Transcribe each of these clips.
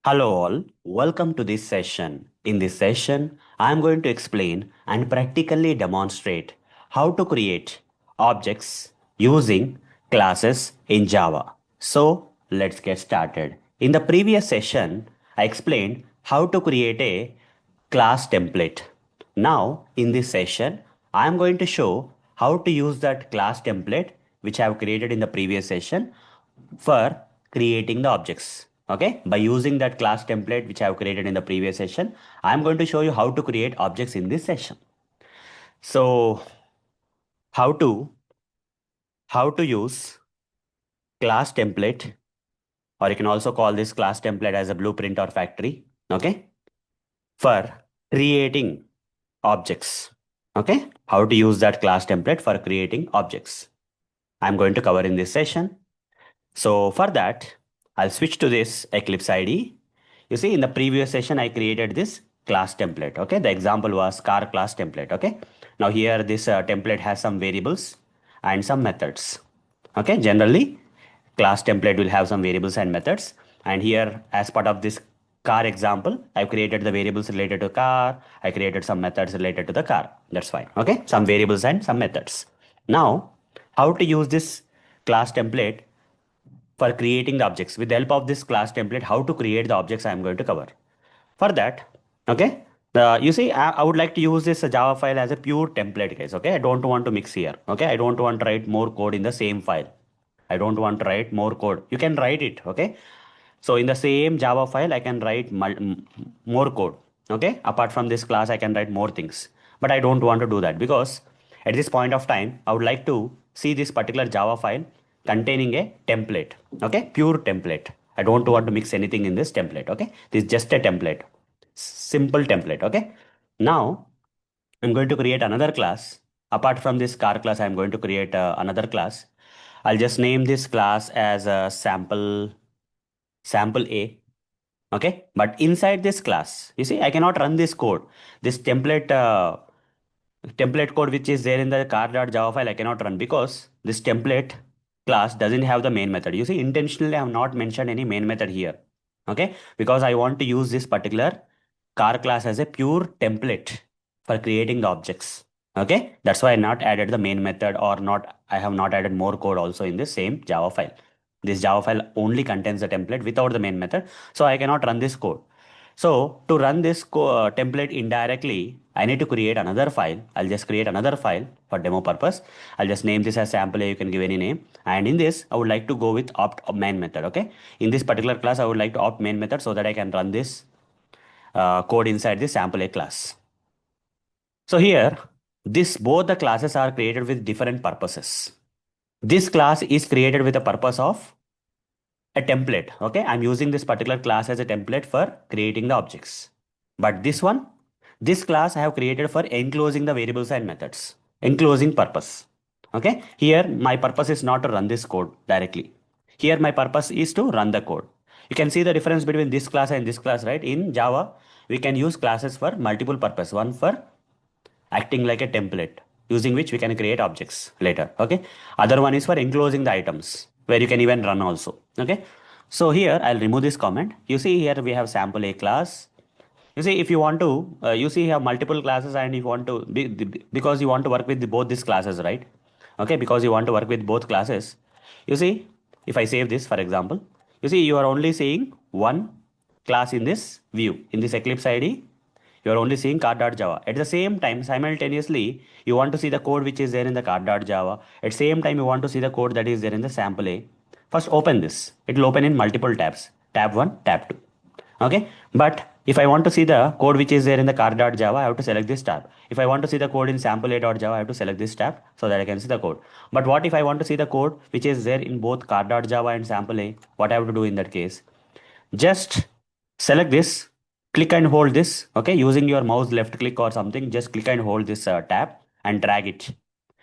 Hello all, welcome to this session. In this session, I am going to explain and practically demonstrate how to create objects using classes in Java. So, let's get started. In the previous session, I explained how to create a class template. Now, in this session, I am going to show how to use that class template which I have created in the previous session for creating the objects. Okay, by using that class template which I have created in the previous session, I am going to show you how to create objects in this session. So, how to use class template, or you can also call this class template as a blueprint or factory. Okay, for creating objects. Okay, how to use that class template for creating objects. I'm going to cover in this session. So for that, I'll switch to this Eclipse IDE. You see, in the previous session, I created this class template. Okay, the example was car class template. Okay, now here this template has some variables and some methods. Okay, generally, class template will have some variables and methods. And here, as part of this car example, I've created the variables related to car. I created some methods related to the car. That's fine. Okay, some variables and some methods. Now, how to use this class template for creating the objects. With the help of this class template, how to create the objects I am going to cover. For that, okay, you see, I would like to use this Java file as a pure template, guys. Okay, I don't want to mix here. Okay, I don't want to write more code in the same file. I don't want to write more code. You can write it. Okay, so in the same Java file, I can write more code. Okay, apart from this class, I can write more things. But I don't want to do that because at this point of time, I would like to see this particular Java file containing a template. Okay, pure template. I don't want to mix anything in this template. Okay, this is just a template, simple template. Okay, now I'm going to create another class. Apart from this car class, I'm going to create another class. I'll just name this class as a sample A. Okay, but inside this class, you see, I cannot run this code. This template code which is there in the car.java file, I cannot run because this template class doesn't have the main method. You see, intentionally, I have not mentioned any main method here. Okay, because I want to use this particular car class as a pure template for creating the objects. Okay, that's why I not added the main method, or not, I have not added more code also in this same Java file. This Java file only contains the template without the main method, so I cannot run this code. So to run this template indirectly, I need to create another file. I'll just create another file for demo purpose. I'll just name this as sample A. You can give any name. And in this, I would like to go with opt main method. Okay. In this particular class, I would like to opt main method so that I can run this code inside the sample A class. So here, this both the classes are created with different purposes. This class is created with the purpose of a template. Okay, I'm using this particular class as a template for creating the objects. But this class I have created for enclosing the variables and methods, enclosing purpose. Okay, here my purpose is not to run this code directly. Here my purpose is to run the code. You can see the difference between this class and this class, right? In Java, we can use classes for multiple purpose. One for acting like a template using which we can create objects later. Okay, other one is for enclosing the items where you can even run also. Okay, so here I'll remove this comment. You see here we have sample A class. You see, if you want to, you see you have multiple classes, and if you want to because you want to work with both these classes, right? Okay, because you want to work with both classes. You see, if I save this, for example, you see you are only seeing one class in this view, in this Eclipse ID. You are only seeing car.java. At the same time, simultaneously, you want to see the code which is there in the car.java. At the same time, you want to see the code that is there in the sample A. First, open this. It will open in multiple tabs. Tab 1, tab 2. Okay, but if I want to see the code which is there in the car.java, I have to select this tab. If I want to see the code in sample A.java, I have to select this tab so that I can see the code. But what if I want to see the code which is there in both car.java and sample A? What I have to do in that case? Just select this, click and hold this. Okay, using your mouse left click or something, just click and hold this tab and drag it.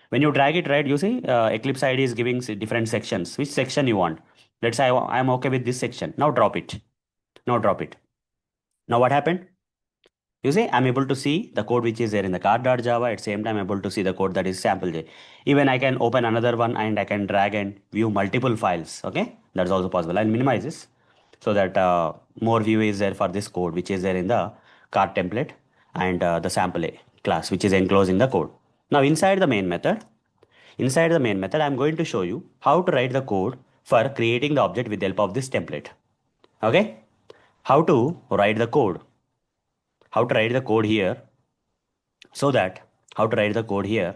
When you drag it, right, you see Eclipse ID is giving different sections. Which section you want? Let's say I'm okay with this section. Now drop it. Now drop it. Now what happened? You see, I'm able to see the code which is there in the car.java. At the same time, I'm able to see the code that is sample J. Even I can open another one and I can drag and view multiple files. Okay, that's also possible. I'll minimize this. so that more view is there for this code which is there in the car template and the sample A class which is enclosed in the code. Now inside the main method, I'm going to show you how to write the code for creating the object with the help of this template. Okay? How to write the code. How to write the code here so that how to write the code here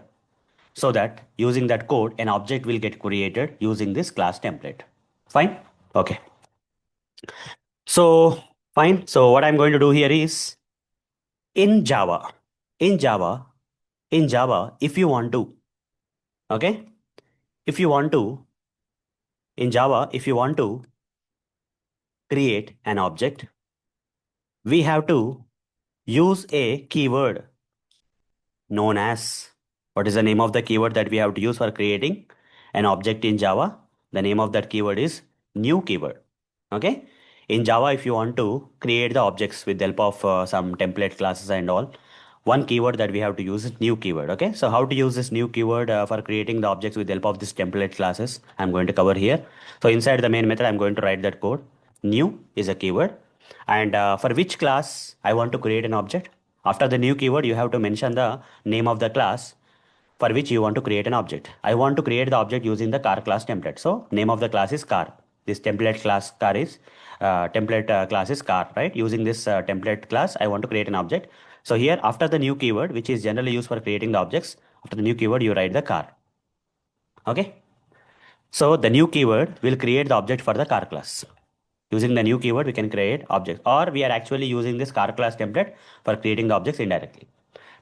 so that using that code an object will get created using this class template. Fine? Okay. So fine. So what I'm going to do here is in Java, in Java, in Java, if you want to, okay, if you want to, in Java, if you want to create an object, we have to use a keyword known as, what is the name of the keyword that we have to use for creating an object in Java? The name of that keyword is new keyword. Okay. In Java, if you want to create the objects with the help of some template classes and all, one keyword that we have to use is new keyword. Okay. So how to use this new keyword for creating the objects with the help of this template classes, I'm going to cover here. So inside the main method, I'm going to write that code. New is a keyword. And for which class I want to create an object? After the new keyword, you have to mention the name of the class for which you want to create an object. I want to create the object using the car class template. So name of the class is car. This template class car is template class is car, right? Using this template class, I want to create an object. So here after the new keyword, which is generally used for creating the objects, after the new keyword, you write the car. Okay. So the new keyword will create the object for the car class. Using the new keyword, we can create objects, or we are actually using this car class template for creating the objects indirectly.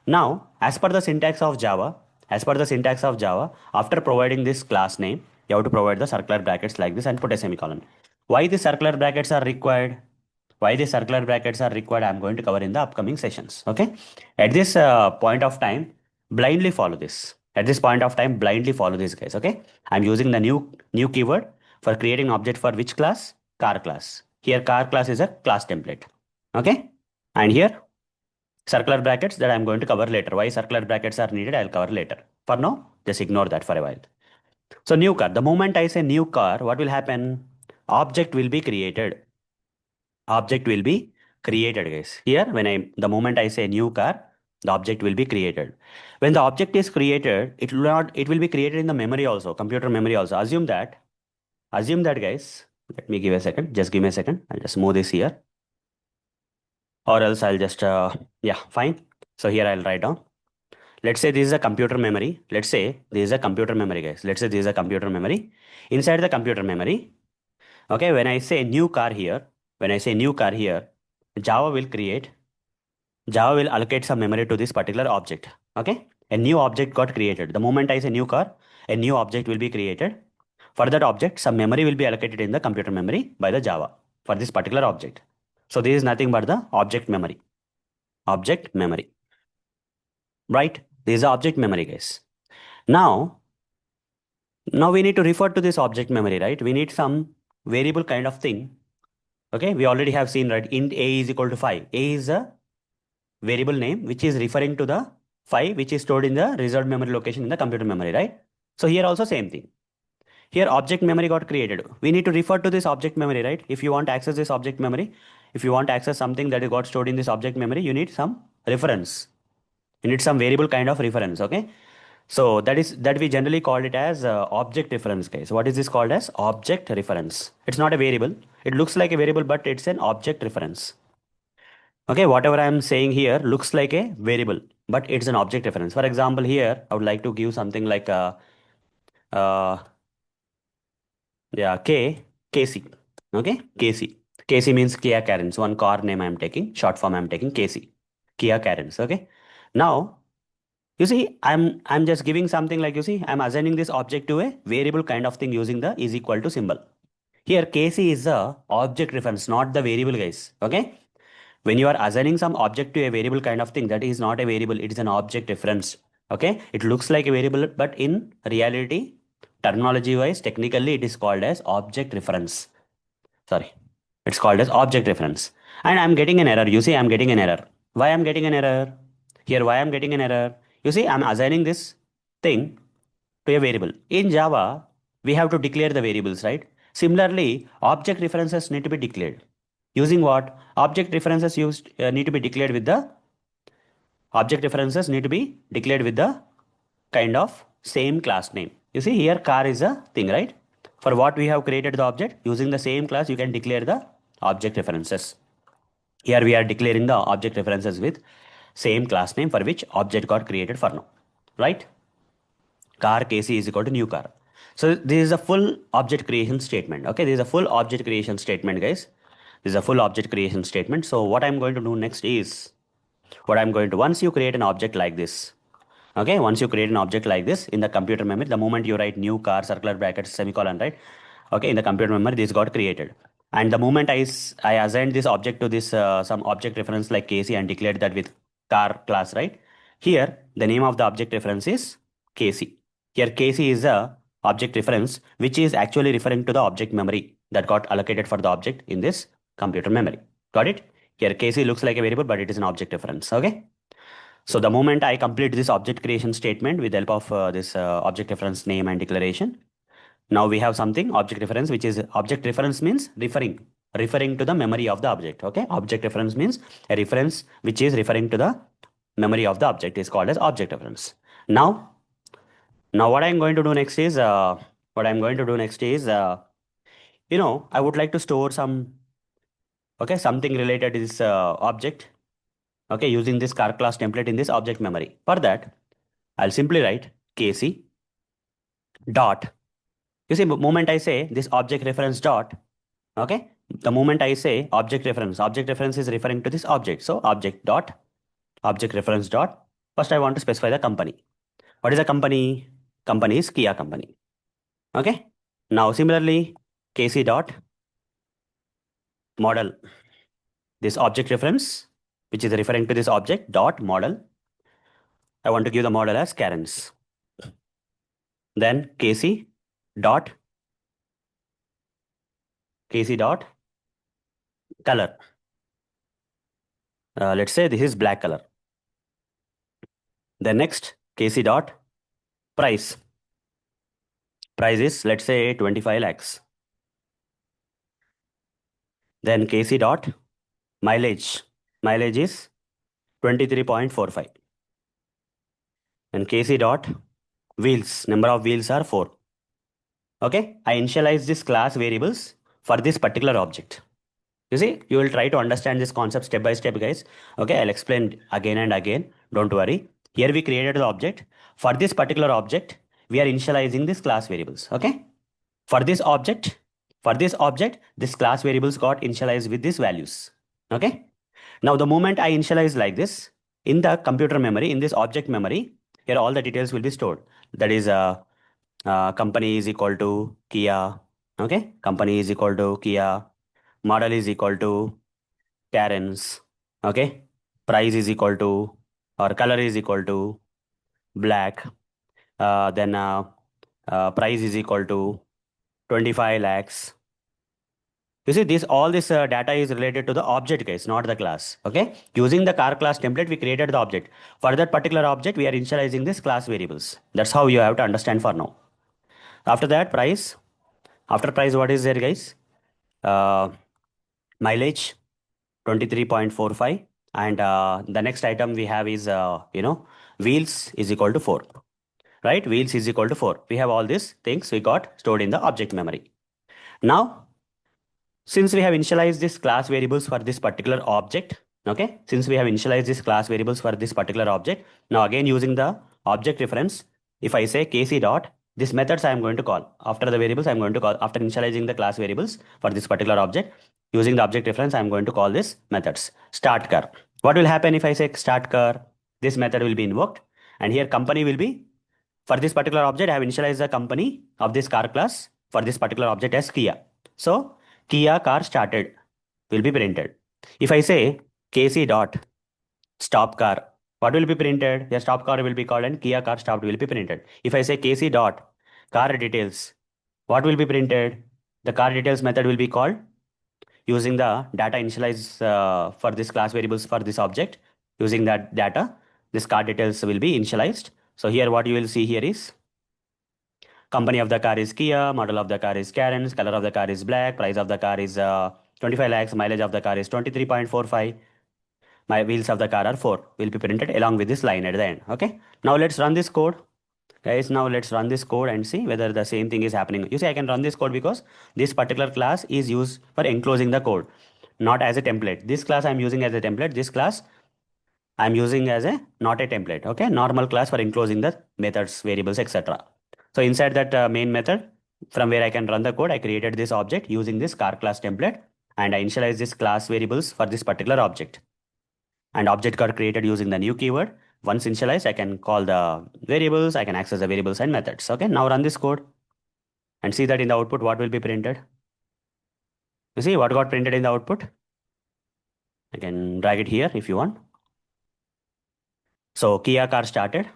Now, as per the syntax of Java, after providing this class name, you have to provide the circular brackets like this and put a semicolon. Why the circular brackets are required? Why the circular brackets are required? I'm going to cover in the upcoming sessions. Okay. At this point of time, blindly follow this. At this point of time, blindly follow this, guys. Okay. I'm using the new keyword for creating an object for which class? Car class. Here, car class is a class template. Okay. And here, circular brackets that I'm going to cover later. Why circular brackets are needed, I'll cover later. For now, just ignore that for a while. So new car. The moment I say new car, what will happen? Object will be created. Object will be created, guys. Here, the moment I say new car, the object will be created. When the object is created, it will be created in the memory also, computer memory also. Assume that, guys. Let me give a second. Just give me a second. I'll just move this here. Or else I'll just, yeah, fine. So here I'll write down. Let's say this is a computer memory. Let's say this is a computer memory, guys. Let's say this is a computer memory. Inside the computer memory, okay, when I say new car here, when I say new car here, Java will create, Java will allocate some memory to this particular object. Okay, a new object got created. The moment I say new car, a new object will be created. For that object, some memory will be allocated in the computer memory by the Java for this particular object. So this is nothing but the object memory. Object memory. Right? This is the object memory, guys. Now, Now we need to refer to this object memory, right? We need some variable kind of thing. Okay, we already have seen, right? Int a is equal to 5. A is a variable name which is referring to the 5 which is stored in the reserved memory location in the computer memory, right? So here also same thing. Here object memory got created. We need to refer to this object memory, right? If you want to access this object memory, if you want to access something that got stored in this object memory, you need some reference. You need some variable kind of reference, okay? So that we generally call it as object reference, guys. What is this called as? Object reference. It's not a variable. It looks like a variable, but it's an object reference. Okay, whatever I am saying here looks like a variable, but it's an object reference. For example, here I would like to give something like uh, yeah, KC. Okay, KC. KC means Kia Carens. One car name I am taking. Short form I am taking KC. Kia Carens. Okay. Now you see, I'm just giving something like, you see, I'm assigning this object to a variable kind of thing using the is equal to symbol. Here, KC is the object reference, not the variable, guys. Okay. When you are assigning some object to a variable kind of thing, that is not a variable, it is an object reference. Okay. It looks like a variable, but in reality, terminology wise, technically, it is called as object reference. Sorry. It's called as object reference. And I'm getting an error. You see, I'm getting an error. Why I'm getting an error? Here, why I'm getting an error? You see, I'm assigning this thing to a variable. In Java, we have to declare the variables, right? Similarly, object references need to be declared. Using what? Object references need to be declared with the object references need to be declared with the kind of same class name. You see here car is a thing, right? For what we have created the object, using the same class, you can declare the object references. Here we are declaring the object references with same class name for which object got created for now, right? Car KC is equal to new car. So this is a full object creation statement. Okay, this is a full object creation statement, guys. This is a full object creation statement. So what I'm going to do next is once you create an object like this, okay, once you create an object like this in the computer memory, the moment you write new car, circular brackets, semicolon, right? Okay, in the computer memory, this got created. And the moment I assigned this object to this some object reference like KC and declared that with car class, right? Here, the name of the object reference is KC. Here, KC is a object reference which is actually referring to the object memory that got allocated for the object in this computer memory. Got it? Here, KC looks like a variable, but it is an object reference. Okay. So the moment I complete this object creation statement with the help of this object reference name and declaration, now we have something object reference, which is object reference means referring to the memory of the object. Okay, object reference means a reference which is referring to the memory of the object is called as object reference. Now what I'm going to do next is I would like to store something related to this object. Okay, using this car class template in this object memory. For that, I'll simply write kc dot. You see, moment I say this object reference dot, okay, the moment I say object reference is referring to this object. So object reference dot. First, I want to specify the company. What is the company? Company is Kia company. Okay. Now, similarly, kc dot model. This object reference, which is referring to this object dot model. I want to give the model as Karen's. Then dot kc dot color. Let's say this is black color. The next kc dot price. Price is, let's say, 25 lakhs. Then kc dot mileage. Mileage is 23.45. And kc dot wheels. Number of wheels are 4. Okay, I initialize this class variables for this particular object. You see, you will try to understand this concept step by step, guys. Okay, I'll explain again and again. Don't worry. Here we created the object. For this particular object, we are initializing this class variables. Okay. For this object, this class variables got initialized with these values. Okay. Now, the moment I initialize like this, in the computer memory, in this object memory, here all the details will be stored. That is, company is equal to Kia. Okay. Company is equal to Kia. Model is equal to Karen's. Okay. Price is equal to, or color is equal to black. Then price is equal to 25 lakhs. You see, all this data is related to the object, guys, not the class. Okay. Using the car class template, we created the object. For that particular object, we are initializing this class variables. That's how you have to understand for now. After that, price. After price, what is there, guys? Mileage 23.45. And the next item we have is, wheels is equal to 4. Right? Wheels is equal to 4. We have all these things we got stored in the object memory. Now, since we have initialized this class variables for this particular object, okay, since we have initialized this class variables for this particular object, now again using the object reference, if I say kc dot, this methods I am going to call. After the variables, I am going to call, after initializing the class variables for this particular object, using the object reference, I am going to call this methods. Start car. What will happen if I say start car? This method will be invoked, and here company will be, for this particular object, I have initialized the company of this car class for this particular object as Kia. So Kia car started will be printed. If I say kc dot stop car, what will be printed? The stop car will be called and Kia car stopped will be printed. If I say kc dot car details, what will be printed? The car details method will be called using the data initialize for this class variables for this object. Using that data, this car details will be initialized. So here what you will see here is Company of the car is Kia, model of the car is Karen's, color of the car is black, price of the car is 25 lakhs, mileage of the car is 23.45. My wheels of the car are 4. Will be printed along with this line at the end. Okay. Now let's run this code. Guys, now let's run this code and see whether the same thing is happening. You see, I can run this code because this particular class is used for enclosing the code, not as a template. This class I'm using as a template. This class I'm using as a not a template. Okay, normal class for enclosing the methods, variables, etc. So inside that main method, from where I can run the code, I created this object using this car class template, and I initialize this class variables for this particular object. And object got created using the new keyword. Once initialized, I can call the variables, I can access the variables and methods. Okay, now run this code and see that in the output what will be printed. You see what got printed in the output? I can drag it here if you want. So Kia car started.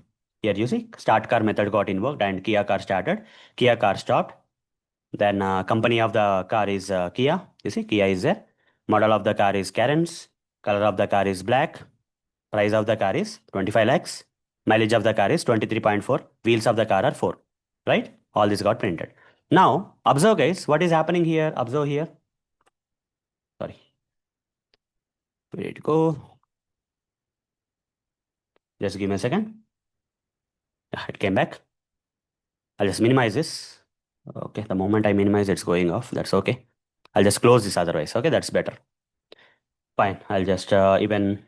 Here you see start car method got invoked and Kia car started. Kia car stopped. Then company of the car is Kia. You see Kia is there. Model of the car is Karen's. Color of the car is black. Price of the car is 25 lakhs. Mileage of the car is 23.4. Wheels of the car are 4. Right? All this got printed. Now observe guys what is happening here. Observe here. Sorry. Where did it go? Just give me a second. Yeah, it came back. I'll just minimize this. Okay, the moment I minimize, it's going off. That's okay. I'll just close this otherwise. Okay, that's better. Fine. I'll just even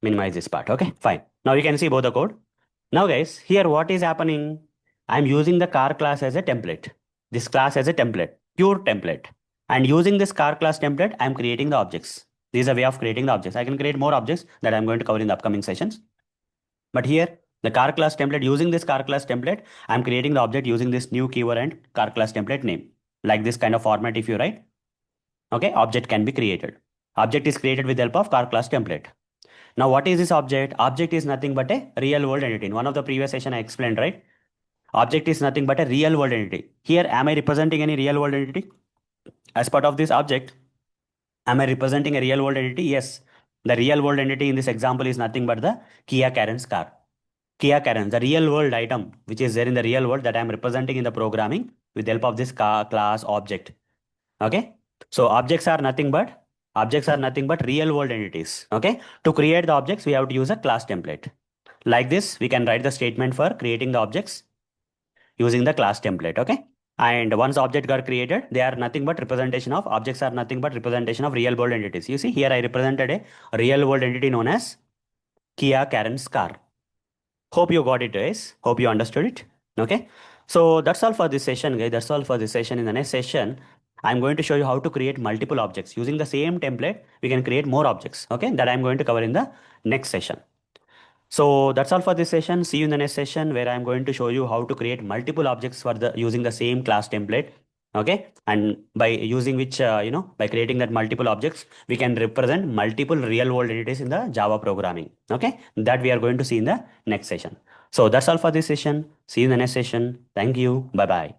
minimize this part. Okay, fine. Now you can see both the code. Now guys, here what is happening? I'm using the car class as a template. This class as a template, pure template. And using this car class template, I'm creating the objects. This is a way of creating the objects. I can create more objects that I'm going to cover in the upcoming sessions. But here, the car class template, using this car class template, I'm creating the object using this new keyword and car class template name. Like this kind of format if you write, okay, object can be created. Object is created with the help of car class template. Now what is this object? Object is nothing but a real world entity. In one of the previous session I explained, right? Object is nothing but a real world entity. Here, am I representing any real world entity? As part of this object, am I representing a real world entity? Yes. The real world entity in this example is nothing but the Kia Karen's car. Kia Karen, the real world item which is there in the real world that I am representing in the programming with the help of this class object. Okay. So objects are nothing but real world entities. Okay. To create the objects, we have to use a class template. Like this, we can write the statement for creating the objects using the class template. Okay. And once object got created, they are nothing but representation of objects are nothing but representation of real world entities. You see here I represented a real world entity known as Kia Karen's car. Hope you got it, guys. Hope you understood it. Okay. So that's all for this session, guys. That's all for this session. In the next session, I'm going to show you how to create multiple objects. Using the same template, we can create more objects. Okay. That I'm going to cover in the next session. So that's all for this session. See you in the next session where I'm going to show you how to create multiple objects for the using the same class template. Okay. And by using which, by creating that multiple objects, we can represent multiple real world entities in the Java programming. Okay. That we are going to see in the next session. So that's all for this session. See you in the next session. Thank you. Bye bye.